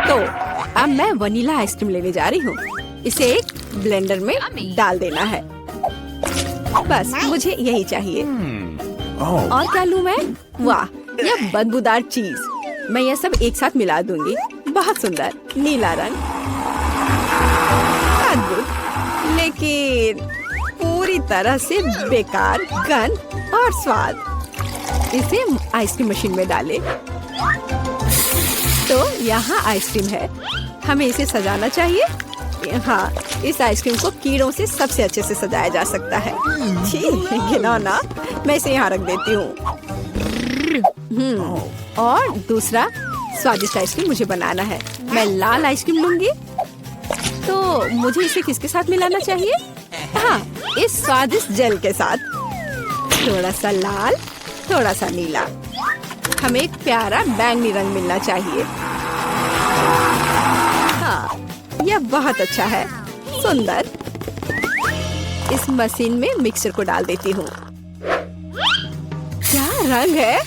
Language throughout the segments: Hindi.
तो अब मैं वनीला आइसक्रीम लेने जा रही हूँ। इसे एक ब्लेंडर में डाल देना है। बस मुझे यही चाहिए। और क्या लूँ मैं? वाह, यह बदबूदार चीज। मैं यह सब एक साथ मिला दूंगी। बहुत सुंदर नीला रंग, अद्भुत, लेकिन पूरी तरह से बेकार गंध और स्वाद। इसे आइसक्रीम मशीन में डालें। तो यहाँ आइसक्रीम है। हमें इसे सजाना चाहिए। हाँ, इस आइसक्रीम को कीड़ों से सबसे अच्छे से सजाया जा सकता है। छी, घिनौना। मैं इसे यहाँ रख देती हूँ। और दूसरा स्वादिष्ट आइसक्रीम मुझे बनाना है। मैं लाल आइसक्रीम लूंगी। तो मुझे इसे किसके साथ मिलाना चाहिए? हाँ, इस स्वादिष्ट जेल के साथ। थोड़ा सा लाल, थोड़ा सा नीला। हमें एक प्यारा बैंगनी रंग मिलना चाहिए। हाँ, यह बहुत अच्छा है। सुंदर। इस मशीन में मिक्सर को डाल देती हूँ। क्या रंग है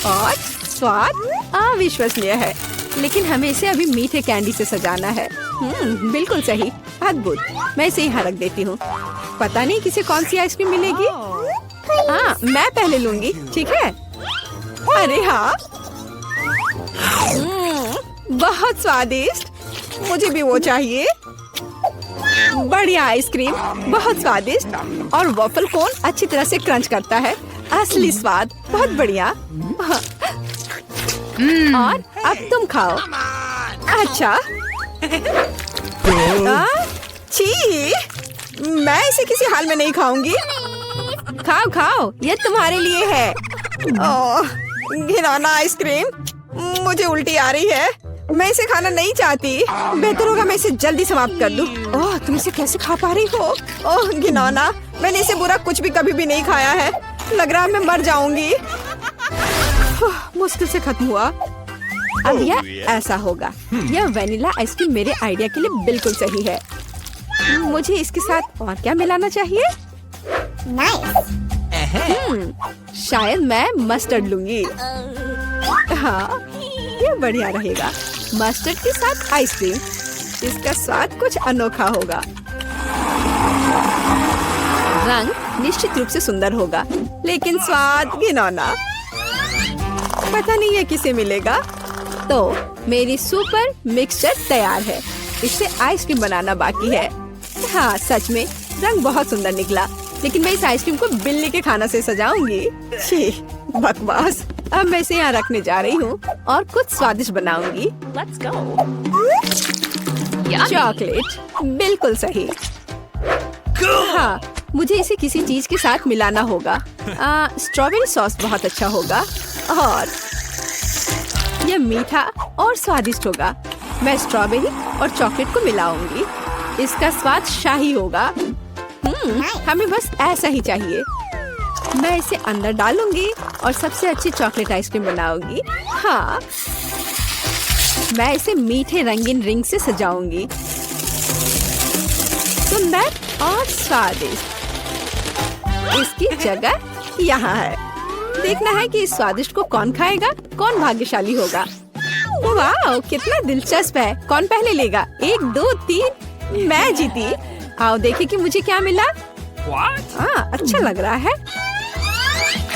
और स्वाद अविश्वसनीय है। लेकिन हमें इसे अभी मीठे कैंडी से सजाना है। बिल्कुल सही, अद्भुत। मैं इसे यहाँ रख देती हूँ। पता नहीं किसे कौन सी आइसक्रीम मिलेगी। हाँ, मैं पहले लूंगी, ठीक है? अरे हाँ, बहुत स्वादिष्ट। मुझे भी वो चाहिए। बढ़िया आइसक्रीम, बहुत स्वादिष्ट। और वॉफल कोन अच्छी तरह से क्रंच करता है। असली स्वाद, बहुत बढ़िया। और अब तुम खाओ। अच्छा। छी, मैं इसे किसी हाल में नहीं खाऊंगी। खाओ खाओ, ये तुम्हारे लिए है। ओह, घिनौना आइसक्रीम। मुझे उल्टी आ रही है। मैं इसे खाना नहीं चाहती। बेहतर होगा मैं इसे जल्दी समाप्त कर दूं। ओह, तुम इसे कैसे खा पा रही हो? ओह घिनौना, मैंने इसे बुरा कुछ भी कभी भी नहीं खाया है। लग रहा है मैं मर जाऊंगी। मुश्किल से खत्म हुआ। अब यह ऐसा होगा। यह वेनिला आइसक्रीम मेरे आइडिया के लिए बिल्कुल सही है। मुझे इसके साथ और क्या मिलाना चाहिए? शायद मैं मस्टर्ड लूंगी। हाँ, ये बढ़िया रहेगा। मस्टर्ड के साथ आइसक्रीम। इसका स्वाद कुछ अनोखा होगा। रंग निश्चित रूप से सुंदर होगा, लेकिन स्वाद घिनौना। पता नहीं है किसे मिलेगा। तो मेरी सुपर मिक्सचर तैयार है। इससे आइसक्रीम बनाना बाकी है। हाँ, सच में रंग बहुत सुंदर निकला। लेकिन मैं इस आइसक्रीम को बिल्ली के खाना से सजाऊंगी। छी, बकवास। अब मैं इसे यहाँ रखने जा रही हूँ और कुछ स्वादिष्ट बनाऊंगी। चॉकलेट, बिल्कुल सही। हाँ, मुझे इसे किसी चीज के साथ मिलाना होगा। स्ट्रॉबेरी सॉस बहुत अच्छा होगा। और यह मीठा और स्वादिष्ट होगा। मैं स्ट्रॉबेरी और चॉकलेट को मिलाऊंगी। इसका स्वाद शाही होगा। हमें बस ऐसा ही चाहिए। मैं इसे अंदर डालूंगी और सबसे अच्छी चॉकलेट आइसक्रीम बनाऊंगी। हाँ, मैं इसे मीठे रंगीन रिंग से सजाऊंगी। सुंदर और स्वादिष्ट। इसकी जगह यहाँ है। देखना है कि इस स्वादिष्ट को कौन खाएगा, कौन भाग्यशाली होगा। वाह, कितना दिलचस्प है। कौन पहले लेगा? 1, 2, 3। मैं जीती। आओ देखें कि मुझे क्या मिला। अच्छा लग रहा है।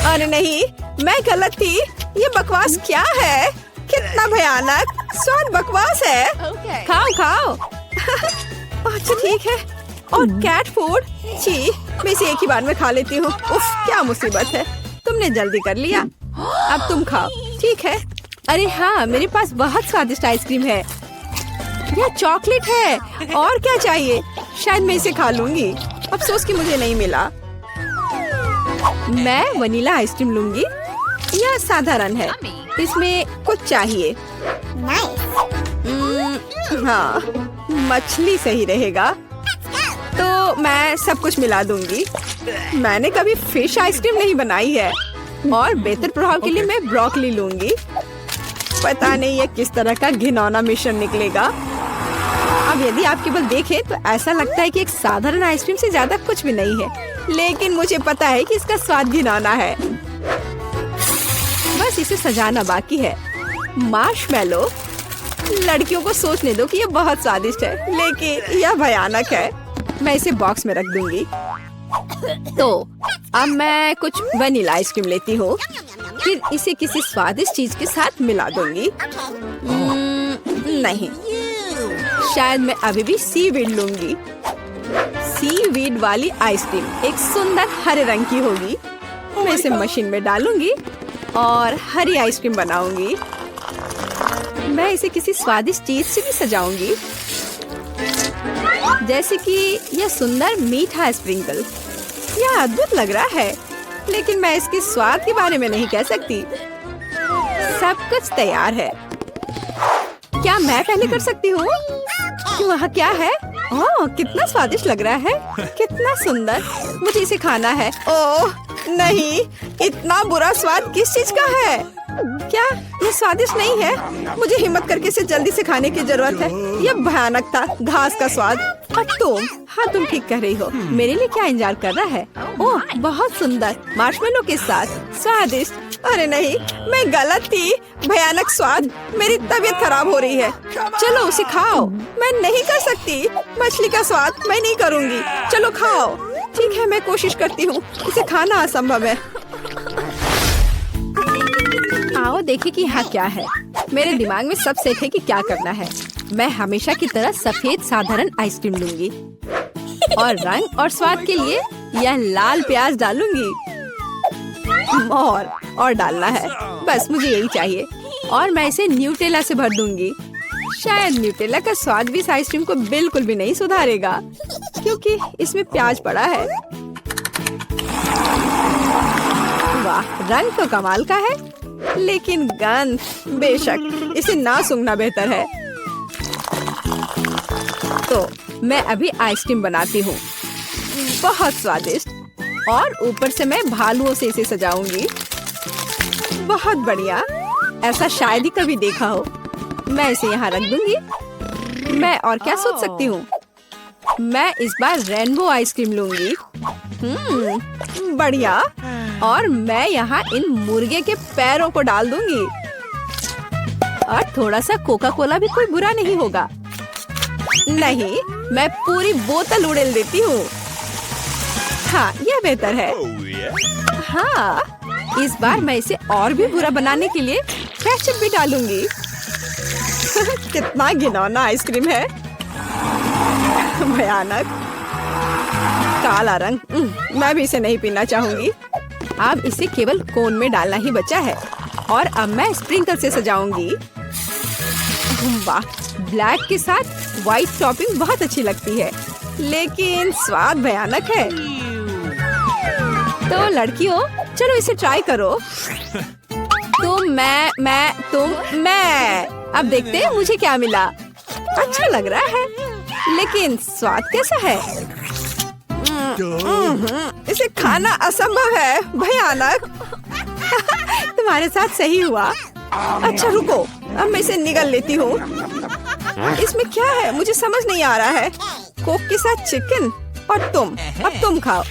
अरे नहीं, मैं गलत थी। ये बकवास क्या है? कितना भयानक। स्वाद बकवास है। खाओ खाओ। अच्छा ठीक है। और कैट फूड। छी, मैं इसे एक ही बार में खा लेती हूँ। उफ, क्या मुसीबत है। तुमने जल्दी कर लिया। अब तुम खाओ, ठीक है? अरे हाँ, मेरे पास बहुत स्वादिष्ट आइसक्रीम है। यह चॉकलेट है। और क्या चाहिए? शायद मैं इसे खा लूंगी। अफसोस कि मुझे नहीं मिला। मैं वनीला आइसक्रीम लूंगी। यह साधारण है। इसमें कुछ चाहिए। हाँ, मछली सही रहेगा। तो मैं सब कुछ मिला दूंगी। मैंने कभी फिश आइसक्रीम नहीं बनाई है। और बेहतर प्रभाव के लिए मैं ब्रोकली लूंगी। पता नहीं ये किस तरह का घिनौना मिश्रण निकलेगा। अब यदि आप केवल देखें तो ऐसा लगता है कि एक साधारण आइसक्रीम से ज्यादा कुछ भी नहीं है। लेकिन मुझे पता है कि इसका स्वाद घिनौना है। बस इसे सजाना बाकी है। मार्शमैलो, लड़कियों को सोचने दो कि ये बहुत स्वादिष्ट है, लेकिन यह भयानक है। मैं इसे बॉक्स में रख दूंगी। तो अब मैं कुछ वनीला आइसक्रीम लेती हूँ, फिर इसे किसी स्वादिष्ट चीज के साथ मिला दूंगी। नहीं, शायद मैं अभी भी सीवीड लूंगी। सीवीड वाली आइसक्रीम एक सुंदर हरे रंग की होगी। मैं इसे मशीन में डालूंगी और हरी आइसक्रीम बनाऊंगी। मैं इसे किसी स्वादिष्ट चीज से भी सजाऊंगी, जैसे कि यह सुंदर मीठा स्प्रिंकल। यह अद्भुत लग रहा है, लेकिन मैं इसके स्वाद के बारे में नहीं कह सकती। सब कुछ तैयार है। क्या मैं पहले कर सकती हूँ? वहाँ क्या है? ओह, कितना स्वादिष्ट लग रहा है। कितना सुंदर। मुझे इसे खाना है। ओह नहीं, इतना बुरा स्वाद किस चीज का है? क्या ये स्वादिष्ट नहीं है? मुझे हिम्मत करके इसे जल्दी से खाने की जरूरत है। यह भयानक था, घास का स्वाद। और तुम? हाँ, तुम ठीक कह रही हो। मेरे लिए क्या इंतजार कर रहा है? ओह, बहुत सुंदर मार्शमेलो के साथ। स्वादिष्ट। अरे नहीं, मैं गलत थी। भयानक स्वाद। मेरी तबीयत खराब हो रही है। चलो उसे खाओ। मैं नहीं कर सकती। मछली का स्वाद मैं नहीं करूँगी। चलो खाओ। ठीक है, मैं कोशिश करती हूँ। इसे खाना असंभव है। आओ देखें कि यहाँ क्या है। मेरे दिमाग में सब सेट है कि क्या करना है। मैं हमेशा की तरह सफेद साधारण आइसक्रीम लूंगी और रंग और स्वाद के लिए यह लाल प्याज डालूंगी। और डालना है, बस मुझे यही चाहिए। और मैं इसे न्यूटेला से भर दूंगी। शायद न्यूटेला का स्वाद भी इस आइसक्रीम को बिल्कुल भी नहीं सुधारेगा, क्योंकि इसमें प्याज पड़ा है। वाह, रंग तो कमाल का है, लेकिन गंध, बेशक इसे ना सूंघना बेहतर है। तो मैं अभी आइसक्रीम बनाती हूँ, बहुत स्वादिष्ट। और ऊपर से मैं भालुओं से इसे सजाऊंगी। बहुत बढ़िया, ऐसा शायद ही कभी देखा हो। मैं इसे यहाँ रख दूंगी। मैं और क्या सोच सकती हूँ? मैं इस बार रेनबो आइसक्रीम लूंगी। बढ़िया। और मैं यहाँ इन मुर्गे के पैरों को डाल दूंगी। और थोड़ा सा कोका कोला भी कोई बुरा नहीं होगा। नहीं, मैं पूरी बोतल उड़ेल देती हूँ। हाँ, यह बेहतर है। हाँ, इस बार मैं इसे और भी बुरा बनाने के लिए केचप भी डालूंगी। कितना घिनौना आइसक्रीम है। भयानक काला रंग। मैं भी इसे नहीं पीना चाहूंगी। अब इसे केवल कोन में डालना ही बचा है। और अब मैं स्प्रिंकल से सजाऊंगी। वाह, ब्लैक के साथ व्हाइट टॉपिंग बहुत अच्छी लगती है, लेकिन स्वाद भयानक है। तो लड़कियों, चलो इसे ट्राई करो। तुम, मैं। अब देखते हैं मुझे क्या मिला। अच्छा लग रहा है, लेकिन स्वाद कैसा है? इसे खाना असंभव है। भयानक। तुम्हारे साथ सही हुआ। अच्छा रुको, अब मैं इसे निगल लेती हूँ। इसमें क्या है मुझे समझ नहीं आ रहा है। कोक के साथ चिकन। और तुम, अब तुम खाओ।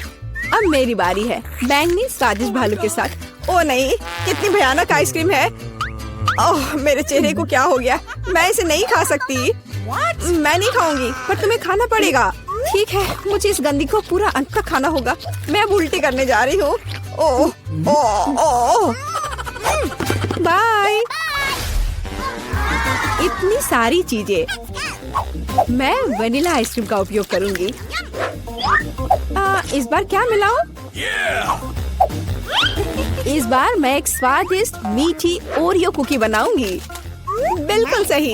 अब मेरी बारी है। बैंगनी स्वादिष्ट भालू के साथ। ओ नहीं, कितनी भयानक आइसक्रीम है। ओह, मेरे चेहरे को क्या हो गया? मैं इसे नहीं खा सकती। मैं नहीं खाऊंगी, पर तुम्हें खाना पड़ेगा। ठीक है, मुझे इस गंदी को पूरा अंत तक खाना होगा। मैं अब उल्टी करने जा रही हूँ। ओह, ओह, ओह। बाय। इतनी सारी चीजें। मैं वनीला आइसक्रीम का उपयोग करूंगी। इस बार क्या मिलाऊं? इस बार मैं एक स्वादिष्ट मीठी ओरियो कुकी बनाऊंगी। बिल्कुल सही।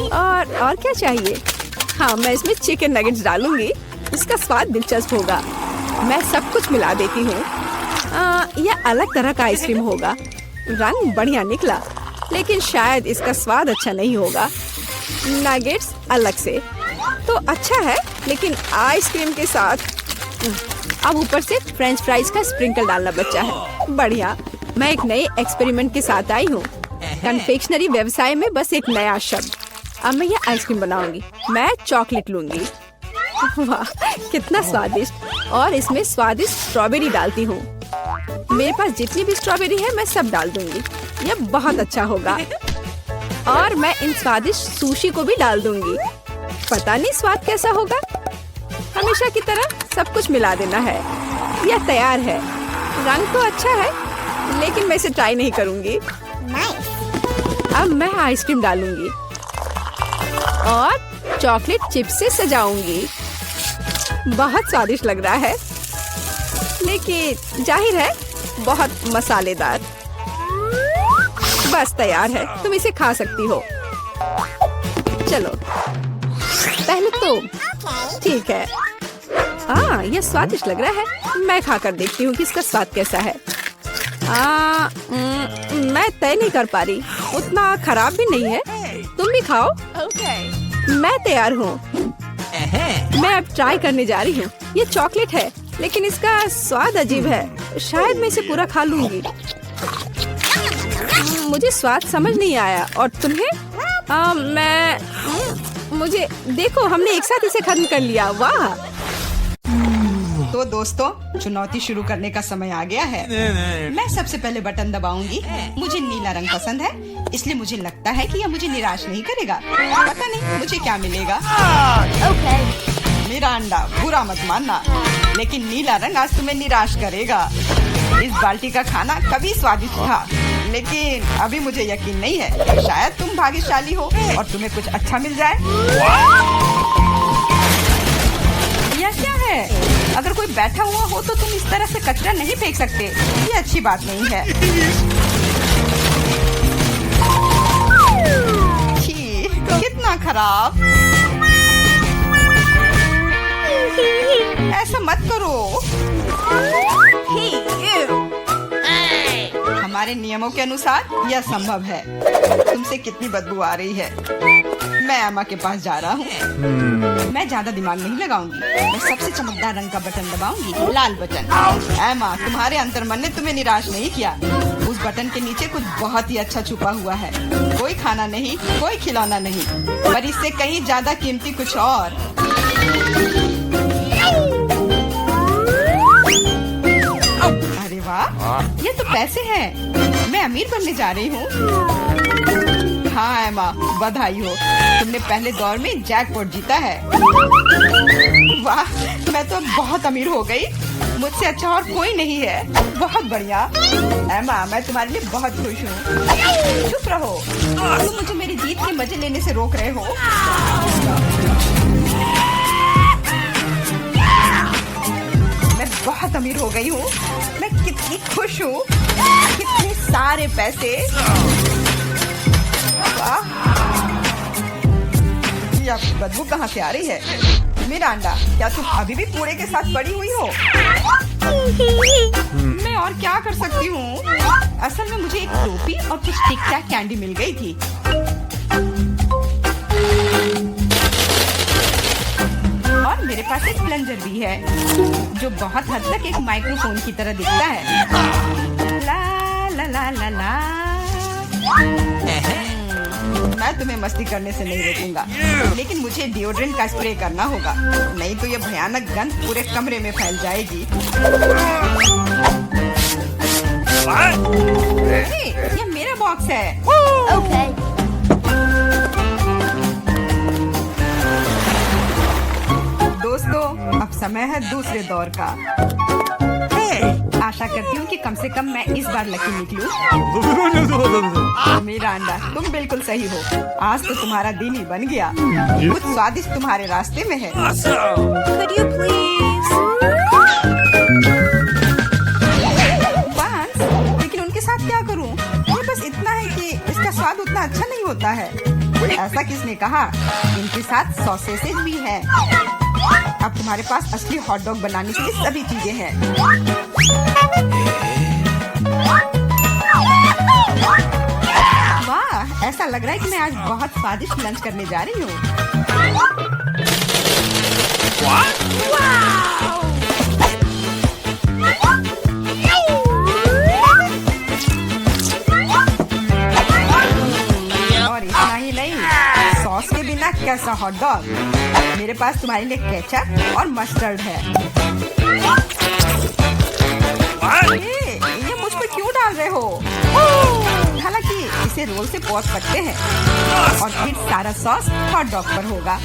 और क्या चाहिए? हाँ, मैं इसमें चिकन नगेट्स डालूंगी। इसका स्वाद दिलचस्प होगा। मैं सब कुछ मिला देती हूँ। यह अलग तरह का आइसक्रीम होगा। रंग बढ़िया निकला, लेकिन शायद इसका स्वाद अच्छा नहीं होगा। नगेट्स अलग से तो अच्छा है, लेकिन आइसक्रीम के साथ अब ऊपर से फ्रेंच फ्राइज का स्प्रिंकल डालना बचा है। बढ़िया। मैं एक नए एक्सपेरिमेंट के साथ आई हूँ। कन्फेक्शनरी व्यवसाय में बस एक नया शब्द। अब मैं ये आइसक्रीम बनाऊंगी। मैं चॉकलेट लूंगी। वाह, कितना स्वादिष्ट। और इसमें स्वादिष्ट स्ट्रॉबेरी डालती हूँ। मेरे पास जितनी भी स्ट्रॉबेरी है मैं सब डाल दूंगी। यह बहुत अच्छा होगा। और मैं इन स्वादिष्ट सुशी को भी डाल दूंगी। पता नहीं स्वाद कैसा होगा। हमेशा की तरह सब कुछ मिला देना है। यह तैयार है। रंग तो अच्छा है, लेकिन मैं इसे ट्राई नहीं करूंगी। अब मैं आइसक्रीम डालूंगी और चॉकलेट चिप्स से सजाऊंगी। बहुत स्वादिष्ट लग रहा है, लेकिन जाहिर है बहुत मसालेदार। बस तैयार है, तुम इसे खा सकती हो। चलो पहले तुम। ठीक है। यह स्वादिष्ट लग रहा है। मैं खाकर देखती हूँ कि इसका स्वाद कैसा है। मैं तय नहीं कर पा रही। उतना खराब भी नहीं है। तुम भी खाओ। मैं तैयार हूँ। मैं अब ट्राई करने जा रही हूँ। ये चॉकलेट है, लेकिन इसका स्वाद अजीब है। शायद मैं इसे पूरा खा लूंगी। मुझे स्वाद समझ नहीं आया। और तुम्हें? मुझे देखो, हमने एक साथ इसे खत्म कर लिया। वाह। तो दोस्तों, चुनौती शुरू करने का समय आ गया है। मैं सबसे पहले बटन दबाऊंगी। मुझे नीला रंग पसंद है, इसलिए मुझे लगता है कि यह मुझे निराश नहीं करेगा। पता नहीं मुझे क्या मिलेगा। मेरा अंडा, बुरा मत मानना, लेकिन नीला रंग आज तुम्हें निराश करेगा। इस बाल्टी का खाना कभी स्वादिष्ट था, लेकिन अभी मुझे यकीन नहीं है। शायद तुम भाग्यशाली हो और तुम्हें कुछ अच्छा मिल जाए। यह क्या है? अगर कोई बैठा हुआ हो तो तुम इस तरह से कचरा नहीं फेंक सकते। ये अच्छी बात नहीं है। छी, कितना खराब। ऐसा मत करो। हमारे नियमों के अनुसार यह संभव है। तुमसे कितनी बदबू आ रही है। मैं एमा के पास जा रहा हूँ। मैं ज्यादा दिमाग नहीं लगाऊंगी। मैं सबसे चमकदार रंग का बटन दबाऊंगी, लाल बटन। एमा, तुम्हारे अंतर्मन ने तुम्हें निराश नहीं किया। उस बटन के नीचे कुछ बहुत ही अच्छा छुपा हुआ है। कोई खाना नहीं, कोई खिलौना नहीं, पर इससे कहीं ज्यादा कीमती कुछ और। अरे वाह, ये तो पैसे हैं। मैं अमीर बनने जा रही हूँ। हाँ एमा, बधाई हो। तुमने पहले दौर में जैकपॉट जीता है। वाह, मैं तो बहुत अमीर हो गई। मुझसे अच्छा और कोई नहीं है। बहुत बढ़िया। एमा, मैं तुम्हारे लिए बहुत खुश हूँ। चुप रहो, तुम मुझे मेरी जीत के मजे लेने से रोक रहे हो। मैं बहुत अमीर हो गई हूँ। मैं कितनी खुश हूँ। कितने सारे पैसे। यह बदबू कहाँ से आ रही है? मेरा अंडा, क्या तुम अभी भी कूड़े के साथ पड़ी हुई हो? मैं और क्या कर सकती हूँ? असल में मुझे एक टोपी और कुछ टिक टैक कैंडी मिल गई थी। और मेरे पास एक प्लंजर भी है, जो बहुत हद तक एक माइक्रोफोन की तरह दिखता है। ला ला ला ला ला। मैं तुम्हें मस्ती करने से नहीं रोकूंगा, लेकिन मुझे डिओड्रेंट का स्प्रे करना होगा, नहीं तो ये भयानक गंध पूरे कमरे में फैल जाएगी। ये मेरा बॉक्स है। दोस्तों, अब समय है दूसरे दौर का। आशा करती हूँ कि कम से कम मैं इस बार लकी निकलूं। मेरा अंडा, तुम बिल्कुल सही हो। आज तो तुम्हारा दिन ही बन गया। कुछ स्वादिष्ट तुम्हारे रास्ते में है। Could you please? बस, लेकिन उनके साथ क्या करूँ? ये बस इतना है कि इसका स्वाद उतना अच्छा नहीं होता है। ऐसा किसने कहा? इनके साथ सॉसेसेज भी है। अब तुम्हारे पास असली हॉट डॉग बनाने के लिए सभी चीजें हैं। वाह, ऐसा लग रहा है कि मैं आज बहुत स्वादिष्ट लंच करने जा रही हूँ। और इतना ही नहीं, सॉस के बिना कैसा हॉट डॉग। मेरे पास तुम्हारे लिए केचप और मस्टर्ड है। ये मुझ पर क्यों डाल रहे हो? हालांकि इसे इसे रोल से पोंछ सकते हैं और फिर सारा सॉस हॉट डॉग पर होगा।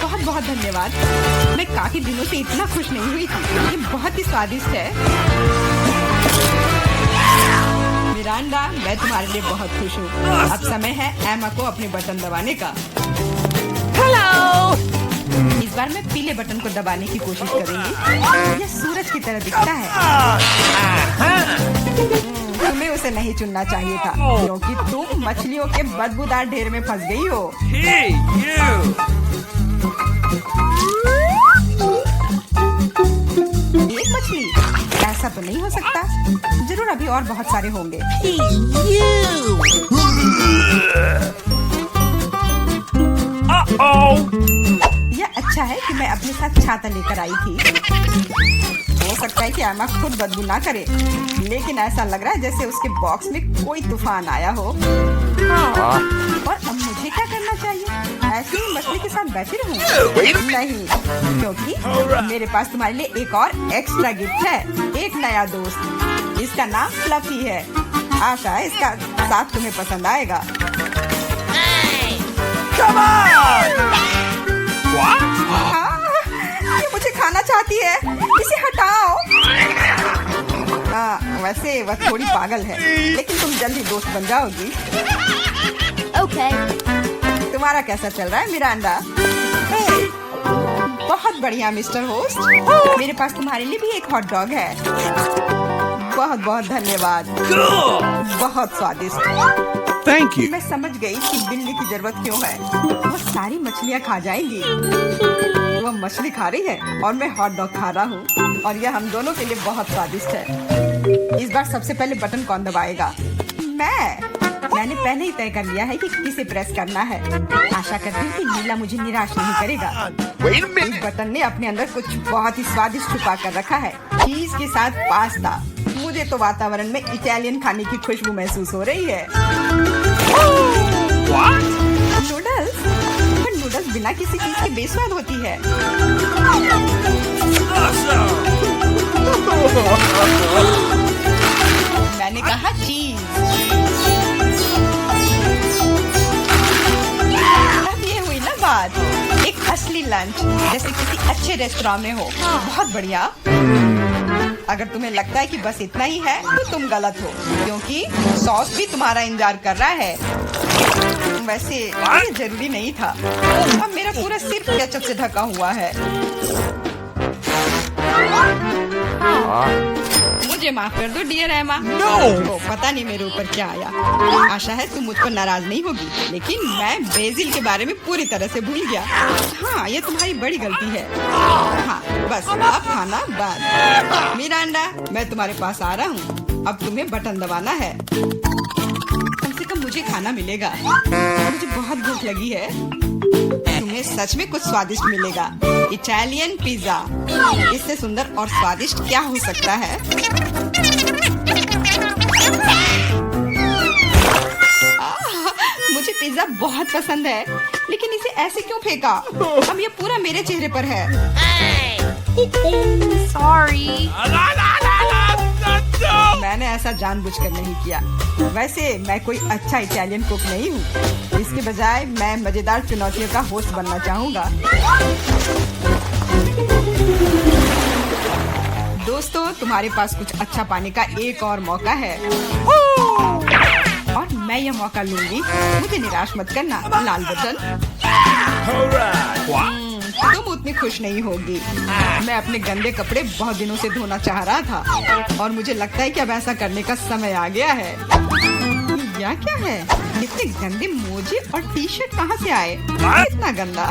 बहुत बहुत धन्यवाद। मैं काफी दिनों से इतना खुश नहीं हुई थी। ये बहुत ही स्वादिष्ट है। मिरांडा, मैं तुम्हारे लिए बहुत खुश हूँ। अब समय है एमा को अपने बटन दबाने का। हेलो। इस बार मैं पीले बटन को दबाने की कोशिश करूंगी। यह सूरज की तरह दिखता है। तुम्हें उसे नहीं चुनना चाहिए था क्योंकि तुम मछलियों के बदबूदार ढेर में फंस गई हो। एक मछली? ऐसा तो नहीं हो सकता। जरूर अभी और बहुत सारे होंगे। यह अच्छा है कि मैं अपने साथ छाता लेकर आई थी। हो सकता है कि एमा खुद बदबू ना करे, लेकिन ऐसा लग रहा है जैसे उसके बॉक्स में कोई तूफान आया हो। और अब मुझे क्या करना चाहिए? ऐसे ही मछली के साथ बैठी रहूं? नहीं, क्योंकि मेरे पास तुम्हारे लिए एक और एक्स्ट्रा गिफ्ट है। एक नया दोस्त। इसका नाम फ्लफी है। आशा है इसका साथ तुम्हें पसंद आएगा। ये मुझे खाना चाहती है। इसे हटाओ। वैसे वह थोड़ी पागल है, लेकिन तुम जल्दी दोस्त बन जाओगी। Okay. तुम्हारा कैसा चल रहा है मिरांडा? बहुत बढ़िया मिस्टर होस्ट। मेरे पास तुम्हारे लिए भी एक हॉट डॉग है। बहुत बहुत धन्यवाद। बहुत स्वादिष्ट। Thank you. मैं समझ गई कि बिल्ली की जरूरत क्यों है। वो सारी मछलियाँ खा जाएंगी। वो मछली खा रही है और मैं हॉट डॉग खा रहा हूँ और यह हम दोनों के लिए बहुत स्वादिष्ट है। इस बार सबसे पहले बटन कौन दबाएगा? मैंने पहले ही तय कर लिया है कि किसे प्रेस करना है। आशा करती हूँ कि नीला मुझे निराश नहीं करेगा। इस बटन ने अपने अंदर कुछ बहुत ही स्वादिष्ट छुपा कर रखा है। चीज के साथ पास्ता। मुझे तो वातावरण में इटालियन खाने की खुशबू महसूस हो रही है। नूडल्स? पर नूडल्स बिना किसी चीज के बेस्वाद होती है। मैंने कहा चीज। अब ये हुई ना बात। एक असली लंच जैसे किसी अच्छे रेस्टोरेंट में हो। बहुत बढ़िया। अगर तुम्हें लगता है कि बस इतना ही है तो तुम गलत हो, क्योंकि सॉस भी तुम्हारा इंतजार कर रहा है। वैसे ये जरूरी नहीं था। अब मेरा पूरा सिर केचप से ढका हुआ है। मुझे माफ कर दो डियर एमा। तो पता नहीं मेरे ऊपर क्या आया। आशा है तुम मुझ पर नाराज नहीं होगी, लेकिन मैं ब्राजील के बारे में पूरी तरह से भूल गया। हाँ, ये तुम्हारी बड़ी गलती है। हाँ, बस अब खाना बंद। मिरांडा, मैं तुम्हारे पास आ रहा हूँ। अब तुम्हें बटन दबाना है। कम से कम मुझे खाना मिलेगा। मुझे बहुत भूख लगी है। तुम्हें सच में कुछ स्वादिष्ट मिलेगा। Italian pizza. इससे सुंदर और स्वादिष्ट क्या हो सकता है? मुझे पिज्जा बहुत पसंद है, लेकिन इसे ऐसे क्यों फेंका? अब ये पूरा मेरे चेहरे पर है। Sorry. मैंने ऐसा जानबूझकर नहीं किया। वैसे मैं कोई अच्छा इटालियन कुक नहीं हूँ। इसके बजाय मैं मजेदार चुनौतियों का होस्ट बनना चाहूँगा। दोस्तों, तुम्हारे पास कुछ अच्छा पाने का एक और मौका है और मैं यह मौका लूंगी। मुझे निराश मत करना। लाल बटन। तुम उतनी खुश नहीं होगी। मैं अपने गंदे कपड़े बहुत दिनों से धोना चाह रहा था और मुझे लगता है कि अब ऐसा करने का समय आ गया है। यह क्या है? इतने गंदे मोजे और टी शर्ट कहाँ से आए? इतना गंदा।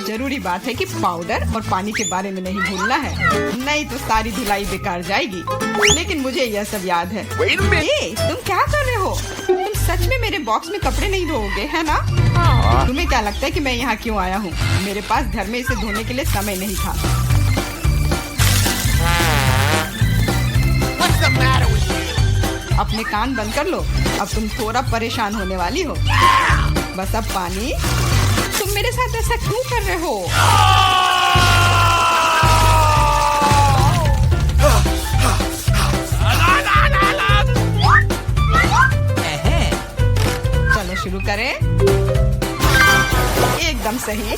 जरूरी बात है कि पाउडर और पानी के बारे में नहीं भूलना है, नहीं तो सारी धुलाई बेकार जाएगी। लेकिन मुझे यह सब याद है। तुम क्या कर रहे हो? तुम सच में मेरे बॉक्स में कपड़े नहीं धोओगे, है ना? तुम्हें क्या लगता है कि मैं यहाँ क्यों आया हूँ? मेरे पास घर में इसे धोने के लिए समय नहीं था। अपने कान बंद कर लो। अब तुम थोड़ा परेशान होने वाली हो। बस अब पानी। तुम मेरे साथ ऐसा क्यों कर रहे हो? एकदम सही,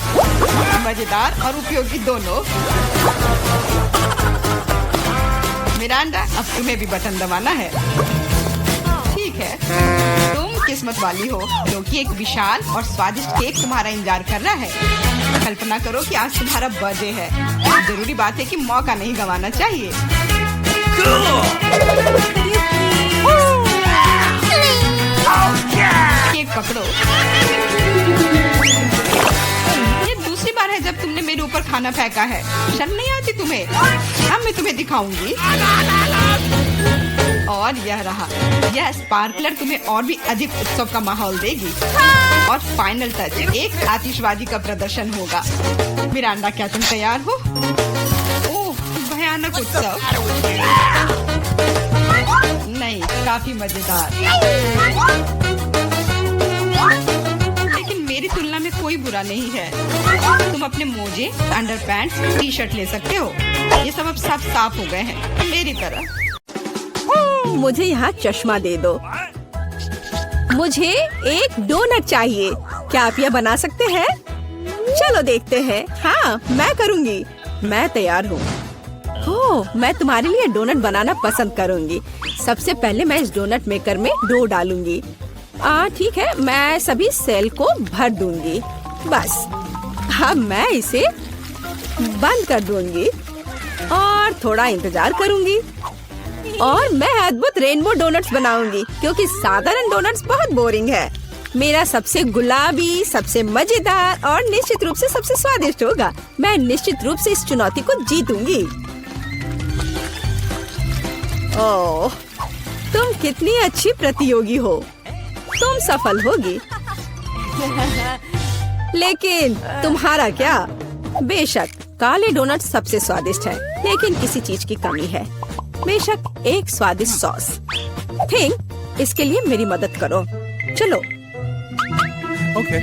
मजेदार और उपयोगी दोनों। मिरांडा, अब तुम्हें भी बटन दबाना है। ठीक है, तुम किस्मत वाली हो क्योंकि एक विशाल और स्वादिष्ट केक तुम्हारा इंतजार कर रहा है। कल्पना करो कि आज तुम्हारा बर्थडे है। जरूरी बात है कि मौका नहीं गंवाना चाहिए। केक पकड़ो। ये दूसरी बार है जब तुमने मेरे ऊपर खाना फेंका है। शर्म नहीं आती तुम्हें? अब मैं तुम्हें दिखाऊंगी। और यह रहा, यह स्पार्कलर तुम्हें और भी अधिक उत्सव का माहौल देगी। और फाइनल टच, एक आतिशबाजी का प्रदर्शन होगा। मिरांडा, क्या तुम तैयार हो? ओह, भयानक उत्सव। नहीं, काफी मजेदार। लेकिन मेरी तुलना में कोई बुरा नहीं है। तुम अपने मोजे, अंडरपैंट्स, टी शर्ट ले सकते हो। ये सब अब सब साफ हो गए हैं, मेरी तरह। मुझे यहाँ चश्मा दे दो। मुझे एक डोनट चाहिए। क्या आप यह बना सकते हैं? चलो देखते हैं। हाँ, मैं करूँगी। मैं तैयार हूँ। ओह, मैं तुम्हारे लिए डोनट बनाना पसंद करूँगी। सबसे पहले मैं इस डोनट मेकर में डो डालूंगी। ठीक है, मैं सभी सेल को भर दूंगी। बस अब मैं इसे बंद कर दूंगी और थोड़ा इंतजार करूंगी। और मैं अद्भुत रेनबो डोनट्स बनाऊंगी क्योंकि साधारण डोनट्स बहुत बोरिंग है। मेरा सबसे गुलाबी, सबसे मजेदार और निश्चित रूप से सबसे स्वादिष्ट होगा। मैं निश्चित रूप से इस चुनौती को जीतूंगी। ओह, तुम कितनी अच्छी प्रतियोगी हो। तुम सफल होगी। लेकिन तुम्हारा क्या? बेशक काले डोनट सबसे स्वादिष्ट है, लेकिन किसी चीज की कमी है। बेशक एक स्वादिष्ट सॉस। थिंक, इसके लिए मेरी मदद करो। चलो। Okay.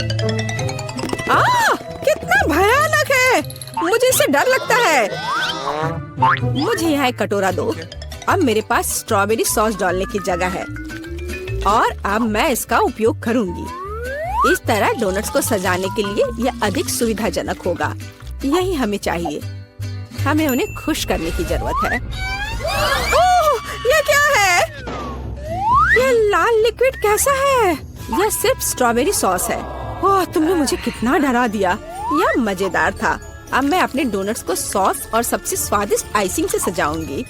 कितना भयानक है। मुझे इससे डर लगता है। मुझे यहाँ एक कटोरा दो। अब मेरे पास स्ट्रॉबेरी सॉस डालने की जगह है और अब मैं इसका उपयोग करूँगी। इस तरह डोनट्स को सजाने के लिए यह अधिक सुविधाजनक होगा। यही हमें चाहिए। हमें उन्हें खुश करने की जरूरत है। ओह, यह क्या है? यह लाल लिक्विड कैसा है? यह सिर्फ स्ट्रॉबेरी सॉस है। ओह, तुमने मुझे कितना डरा दिया। यह मजेदार था। अब मैं अपने डोनट्स को सॉस और सबसे स्वादिष्ट आइसिंग से सजाऊंगी।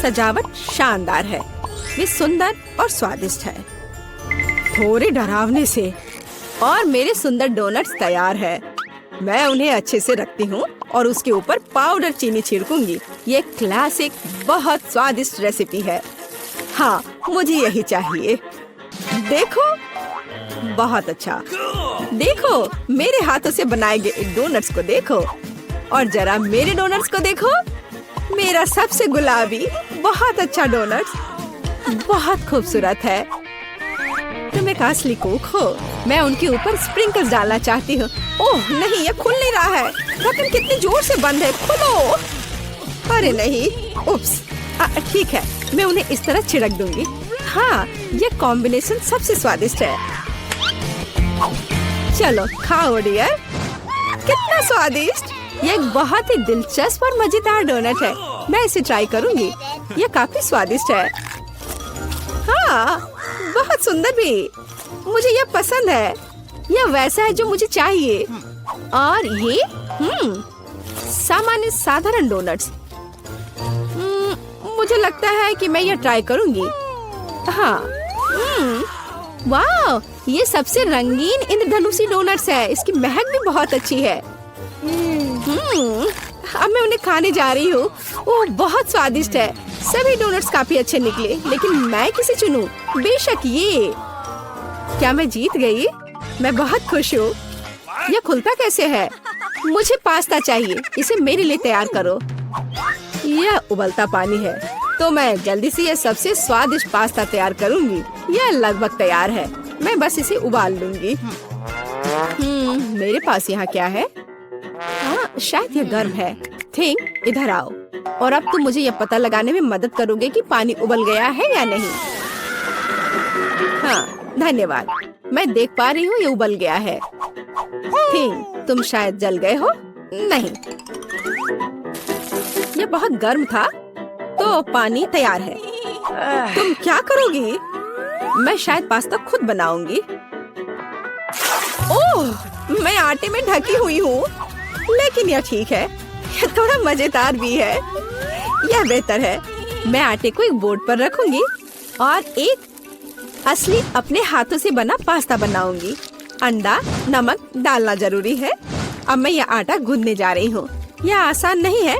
सजावट शानदार है। वे सुंदर और स्वादिष्ट है। थोड़े डरावने से। और मेरे सुंदर डोनट्स तैयार है। मैं उन्हें अच्छे से रखती हूँ और उसके ऊपर पाउडर चीनी छिड़कूंगी। ये क्लासिक बहुत स्वादिष्ट रेसिपी है। हाँ, मुझे यही चाहिए। देखो, बहुत अच्छा। देखो, मेरे हाथों से बनाए गए डोनट्स को देखो और जरा मेरे डोनट्स को देखो। मेरा सबसे गुलाबी, बहुत अच्छा डोनट्स। बहुत खूबसूरत है। तुम एक असली कुक हो। मैं उनके ऊपर स्प्रिंकल्स डालना चाहती हूँ। ओह नहीं, ये खुल नहीं रहा है। ढक्कन कितनी जोर से बंद है। खोलो। अरे नहीं, उप्स। ठीक है, मैं उन्हें इस तरह छिड़क दूंगी। हाँ, ये कॉम्बिनेशन सबसे स्वादिष्ट है। चलो खाओ डियर। कितना स्वादिष्ट। ये एक बहुत ही दिलचस्प और मजेदार डोनट है। मैं इसे ट्राई करूंगी। ये काफी स्वादिष्ट है। हाँ, बहुत सुंदर भी। मुझे यह पसंद है। यह वैसा है जो मुझे चाहिए। और ये सामान्य साधारण डोनट्स। मुझे लगता है कि मैं यह ट्राई करूंगी। हाँ, वाह, ये सबसे रंगीन इंद्रधनुषी डोनट्स है। इसकी महक भी बहुत अच्छी है। अब मैं उन्हें खाने जा रही हूँ। ओह, बहुत स्वादिष्ट है। सभी डोनट्स काफी अच्छे निकले, लेकिन मैं किसे चुनूं? बेशक ये। क्या मैं जीत गई? मैं बहुत खुश हूँ। यह खुलता कैसे है? मुझे पास्ता चाहिए। इसे मेरे लिए तैयार करो। यह उबलता पानी है, तो मैं जल्दी से यह सबसे स्वादिष्ट पास्ता तैयार करूंगी। यह लगभग तैयार है। मैं बस इसे उबाल लूंगी। मेरे पास यहाँ क्या है? हाँ, शायद यह गर्म है। थिंक, इधर आओ। और अब तुम मुझे यह पता लगाने में मदद करोगे कि पानी उबल गया है या नहीं। हाँ, धन्यवाद। मैं देख पा रही हूँ ये उबल गया है। थिंग, तुम शायद जल गए हो। नहीं, ये बहुत गर्म था, तो पानी तैयार है। तुम क्या करोगी? मैं शायद पास्ता खुद बनाऊंगी। ओह, मैं आटे में ढकी हुई हूँ, लेकिन यह ठीक है। यह थोड़ा मजेदार भी है। यह बेहतर है। मैं आटे को एक बोर्ड पर रखूंगी और एक असली अपने हाथों से बना पास्ता बनाऊंगी। अंडा, नमक डालना जरूरी है। अब मैं यह आटा गूंदने जा रही हूँ। यह आसान नहीं है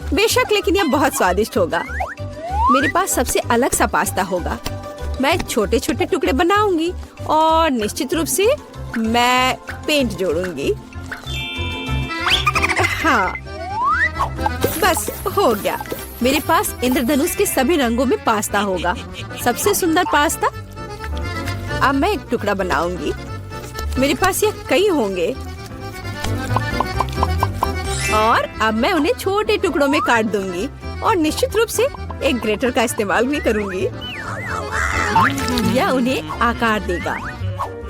बेशक, लेकिन यह बहुत स्वादिष्ट होगा। मेरे पास सबसे अलग सा पास्ता होगा। मैं छोटे छोटे टुकड़े बनाऊंगी और निश्चित रूप से मैं पेंट जोड़ूंगी। हाँ, बस हो गया। मेरे पास इंद्रधनुष के सभी रंगों में पास्ता होगा। सबसे सुंदर पास्ता। अब मैं एक टुकड़ा बनाऊंगी। मेरे पास ये कई होंगे और अब मैं उन्हें छोटे टुकड़ों में काट दूंगी और निश्चित रूप से एक ग्रेटर का इस्तेमाल भी करूंगी। यह उन्हें आकार देगा।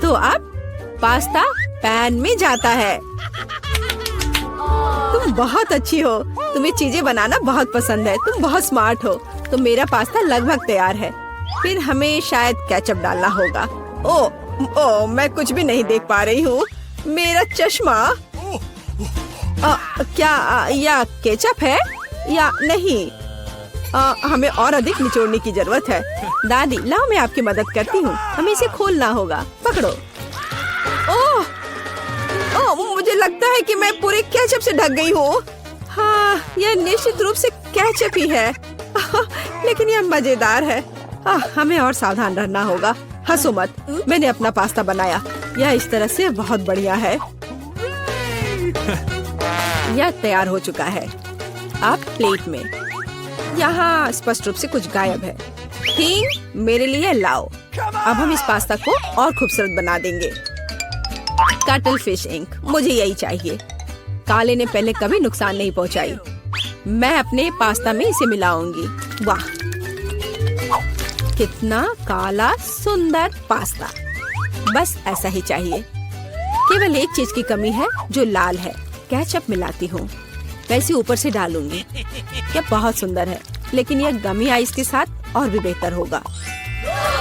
तो अब पास्ता पैन में जाता है। तुम बहुत अच्छी हो। तुम्हें चीजें बनाना बहुत पसंद है। तुम बहुत स्मार्ट हो। तो मेरा पास्ता लगभग तैयार है। फिर हमें शायद केचप डालना होगा। ओ, मैं कुछ भी नहीं देख पा रही हूँ। मेरा चश्मा। क्या यह केचप है या नहीं? हमें और अधिक निचोड़ने की जरूरत है। दादी, लाओ मैं आपकी मदद करती हूँ। हमें इसे खोलना होगा। पकड़ो। ओह, मुझे लगता है कि मैं पूरे केचप से ढक गई हूँ। हाँ, यह निश्चित रूप से केचप ही है। लेकिन यह मजेदार है। हमें और सावधान रहना होगा। हंसो मत, मैंने अपना पास्ता बनाया। यह इस तरह से बहुत बढ़िया है। यह तैयार हो चुका है। अब प्लेट में। यहाँ स्पष्ट रूप से कुछ गायब है। ठीक, मेरे लिए लाओ। अब हम इस पास्ता को और खूबसूरत बना देंगे। कटल फिश इंक, मुझे यही चाहिए। काले ने पहले कभी नुकसान नहीं पहुंचाई। मैं अपने पास्ता में इसे मिलाऊंगी। वाह, कितना काला सुंदर पास्ता। बस ऐसा ही चाहिए। केवल एक चीज की कमी है जो लाल है। केचप मिलाती हूँ। मैं इसे ऊपर से डालूंगी। यह बहुत सुंदर है, लेकिन यह गमी आइस के साथ और भी बेहतर होगा।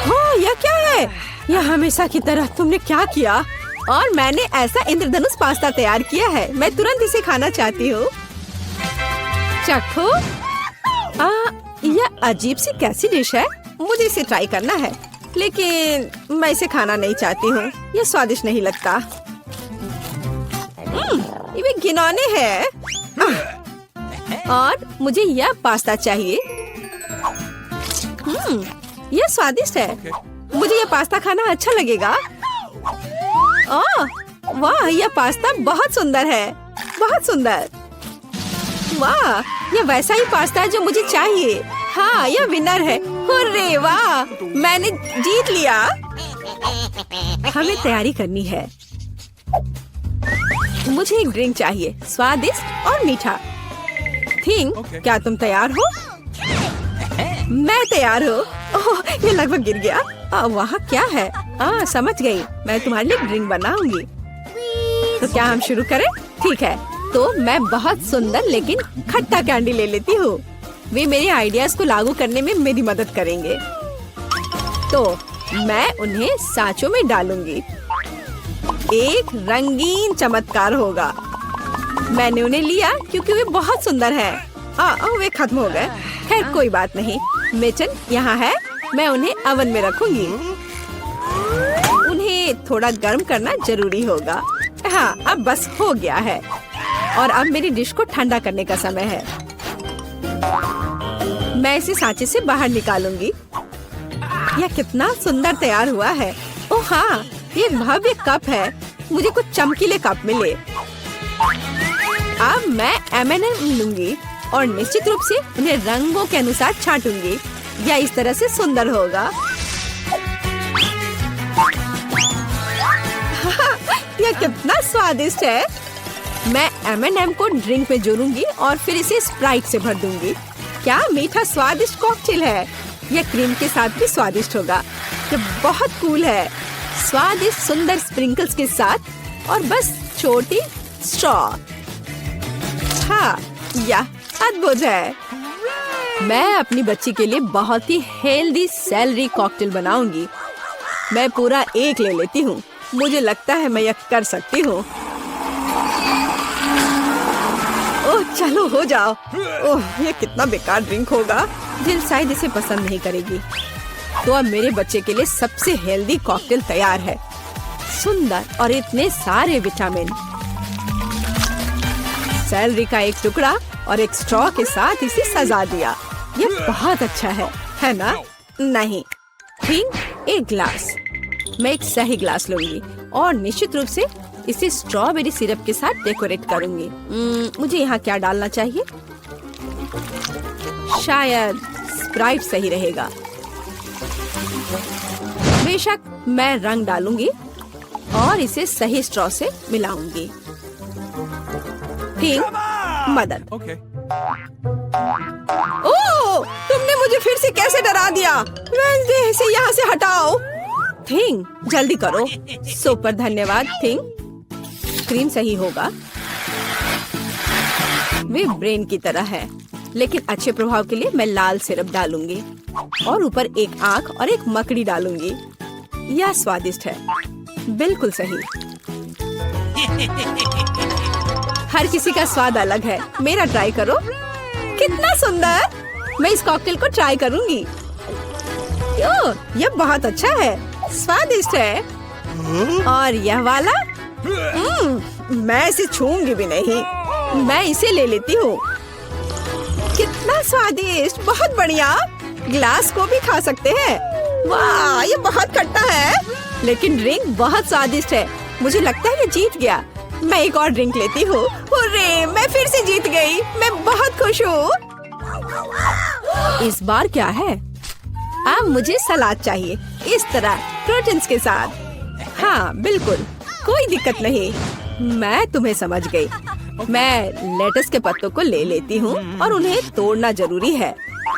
ओह, यह क्या है? यह हमेशा की तरह तुमने क्या किया? और मैंने ऐसा इंद्रधनुष पास्ता तैयार किया है। मैं तुरंत इसे खाना चाहती हूँ। चखो। यह अजीब सी कैसी डिश है? मुझे इसे ट्राई करना है, लेकिन मैं इसे खाना नहीं चाहती हूँ। यह स्वादिष्ट नहीं लगता। ये घिनौने है। और मुझे यह पास्ता चाहिए। यह स्वादिष्ट है। मुझे यह पास्ता खाना अच्छा लगेगा। वाह, यह पास्ता बहुत सुंदर है। बहुत सुंदर। वाह, यह वैसा ही पास्ता है जो मुझे चाहिए। हाँ, यह विनर है। हुर्रे, वाह, मैंने जीत लिया। हमें तैयारी करनी है। मुझे एक ड्रिंक चाहिए, स्वादिष्ट और मीठा। थिंग, क्या तुम तैयार हो? मैं तैयार हूँ। ओह, ये लगभग गिर गया। वहाँ क्या है? समझ गई। मैं तुम्हारे लिए ड्रिंक बनाऊंगी। तो क्या हम शुरू करें? ठीक है। तो मैं बहुत सुंदर लेकिन खट्टा कैंडी ले लेती हूँ। वे मेरे आइडियाज को लागू करने में मेरी मदद करेंगे। तो मैं उन्हें सांचों में डालूंगी। एक रंगीन चमत्कार होगा। मैंने उन्हें लिया क्योंकि वे बहुत सुंदर हैं। वे खत्म हो गए। खैर, कोई बात नहीं। मिचन यहाँ है। मैं उन्हें ओवन में रखूंगी। उन्हें थोड़ा गर्म करना जरूरी होगा। हाँ, अब बस हो गया है। और अब मेरी डिश को ठंडा करने का समय है। मैं इसे सांचे से बाहर निकालूंगी। यह कितना सुंदर तैयार हुआ है। ओह हाँ, ये एक भव्य कप है। मुझे कुछ चमकीले कप मिले। अब मैं M&M लूंगी और निश्चित रूप से उन्हें रंगों के अनुसार छांटूंगी। यह इस तरह से सुंदर होगा। यह कितना स्वादिष्ट है। मैं M&M को ड्रिंक में जोड़ूंगी और फिर इसे स्प्राइट से भर दूंगी। क्या मीठा स्वादिष्ट कॉकटेल है। यह क्रीम के साथ भी स्वादिष्ट होगा। यह बहुत कूल है। स्वादिष्ट सुंदर स्प्रिंकल्स के साथ। और बस छोटी स्ट्रॉ। हाँ, यह अद्भुत है। मैं अपनी बच्ची के लिए बहुत ही हेल्दी सेलरी कॉकटेल बनाऊंगी। मैं पूरा एक ले लेती हूँ। मुझे लगता है मैं यह कर सकती हूँ। ओह चलो हो जाओ। ओह ये कितना बेकार ड्रिंक होगा। जिल शायद इसे पसंद नहीं करेगी। तो अब मेरे बच्चे के लिए सबसे हेल्दी कॉकटेल तैयार है। सुंदर और इतने सारे विटामिन। सेलरी का एक टुकड़ा और एक स्ट्रॉ के साथ इसे सजा दिया। ये बहुत अच्छा है ना? नहीं, थिंक एक ग्लास। मैं एक सही ग्लास लूंगी और निश्चित रूप से इसे स्ट्रॉबेरी सिरप के साथ डेकोरेट करूंगी। मुझे यहाँ क्या डालना चाहिए? शायद स्प्राइट सही रहेगा। बेशक मैं रंग डालूंगी और इसे सही स्ट्रॉ से मिलाऊंगी। थिंक मदद। Okay. ओह, तुमने मुझे फिर से कैसे डरा दिया? वेंसडे इसे यहाँ से हटाओ। थिंक जल्दी करो। सुपर धन्यवाद थिंक। क्रीम सही होगा। वे ब्रेन की तरह है, लेकिन अच्छे प्रभाव के लिए मैं लाल सिरप डालूंगी और ऊपर एक आंख और एक मकड़ी डालूंगी। यह स्वादिष्ट है, बिल्कुल सही। हर किसी का स्वाद अलग है। मेरा ट्राई करो। कितना सुंदर। मैं इस कॉकटेल को ट्राई करूंगी। यह बहुत अच्छा है, स्वादिष्ट है। और यह वाला मैं इसे छूंगी भी नहीं। मैं इसे ले लेती हूँ। कितना स्वादिष्ट, बहुत बढ़िया। ग्लास को भी खा सकते हैं। वाह ये बहुत खट्टा है, लेकिन ड्रिंक बहुत स्वादिष्ट है। मुझे लगता है ये जीत गया। मैं एक और ड्रिंक लेती हूँ। हुर्रे, मैं फिर से जीत गई। मैं बहुत खुश हूँ। इस बार क्या है? अब मुझे सलाद चाहिए, इस तरह प्रोटीन्स के साथ। हाँ बिल्कुल, कोई दिक्कत नहीं। मैं तुम्हें समझ गई। मैं लेटस के पत्तों को ले लेती हूँ और उन्हें तोड़ना जरूरी है।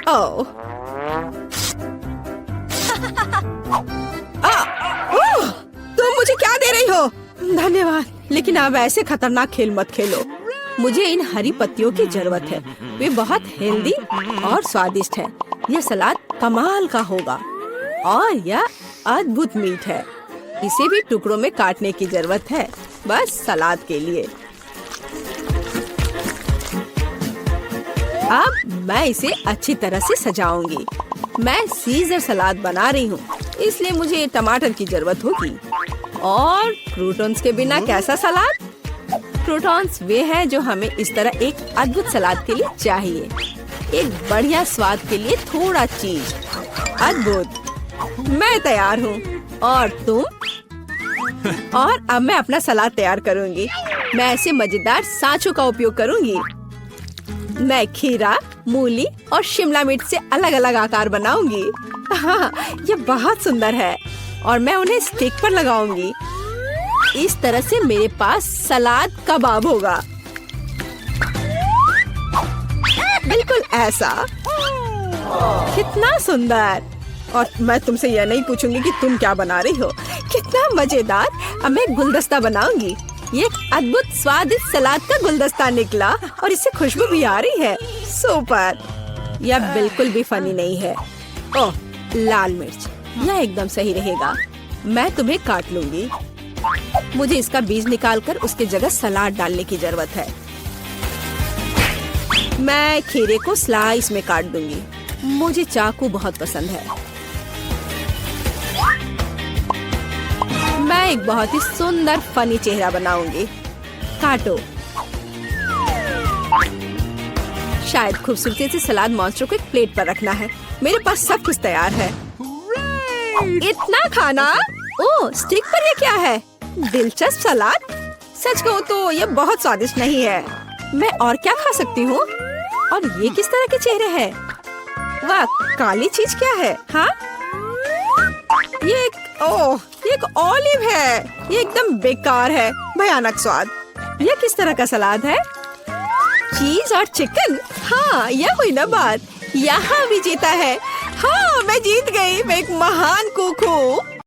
ओह तुम मुझे क्या दे रही हो? धन्यवाद, लेकिन अब ऐसे खतरनाक खेल मत खेलो। मुझे इन हरी पत्तियों की जरूरत है। वे बहुत हेल्दी और स्वादिष्ट है। यह सलाद कमाल का होगा और यह अद्भुत मीट है। इसे भी टुकड़ों में काटने की जरूरत है, बस सलाद के लिए। अब मैं इसे अच्छी तरह से सजाऊंगी। मैं सीजर सलाद बना रही हूँ, इसलिए मुझे टमाटर की जरूरत होगी। और क्रूटॉन्स के बिना कैसा सलाद? क्रूटॉन्स वे हैं जो हमें इस तरह एक अद्भुत सलाद के लिए चाहिए। एक बढ़िया स्वाद के लिए थोड़ा चीज। अद्भुत। मैं तैयार हूँ। और तुम? और अब मैं अपना सलाद तैयार करूँगी। मैं ऐसे मजेदार सांचों का उपयोग करूँगी। मैं खीरा, मूली और शिमला मिर्च से अलग अलग आकार बनाऊंगी। हाँ, ये बहुत सुंदर है और मैं उन्हें स्टिक पर लगाऊंगी। इस तरह से मेरे पास सलाद कबाब होगा। बिल्कुल ऐसा। कितना सुंदर। और मैं तुमसे यह नहीं पूछूंगी कि तुम क्या बना रही हो। कितना मजेदार। अब मैं गुलदस्ता बनाऊंगी। ये एक अद्भुत स्वादिष्ट सलाद का गुलदस्ता निकला और इससे खुशबू भी आ रही है। सुपर। यह बिल्कुल भी फनी नहीं है। ओह, लाल मिर्च, यह एकदम सही रहेगा। मैं तुम्हें काट लूंगी। मुझे इसका बीज निकालकर उसके जगह सलाद डालने की जरूरत है। मैं खीरे को स्लाइस में काट दूंगी। मुझे चाकू बहुत पसंद है। मैं एक बहुत ही सुंदर फनी चेहरा बनाऊंगी। काटो। शायद खूबसूरती से सलाद मॉन्स्टर को एक प्लेट पर रखना है। मेरे पास सब कुछ तैयार है। इतना खाना? ओह, स्टिक पर ये क्या है? दिलचस्प सलाद। सच कहूँ तो ये बहुत स्वादिष्ट नहीं है। मैं और क्या खा सकती हूँ? और ये किस तरह के चेहरे हैं? वाह, काली चीज क्या है? हाँ, ये एक ऑलिव है। ये एकदम बेकार है, भयानक स्वाद। ये किस तरह का सलाद है? चीज और चिकन। हाँ, यह हुई ना बात। यहाँ भी जीता है। हाँ, मैं जीत गई। मैं एक महान कुक हूँ।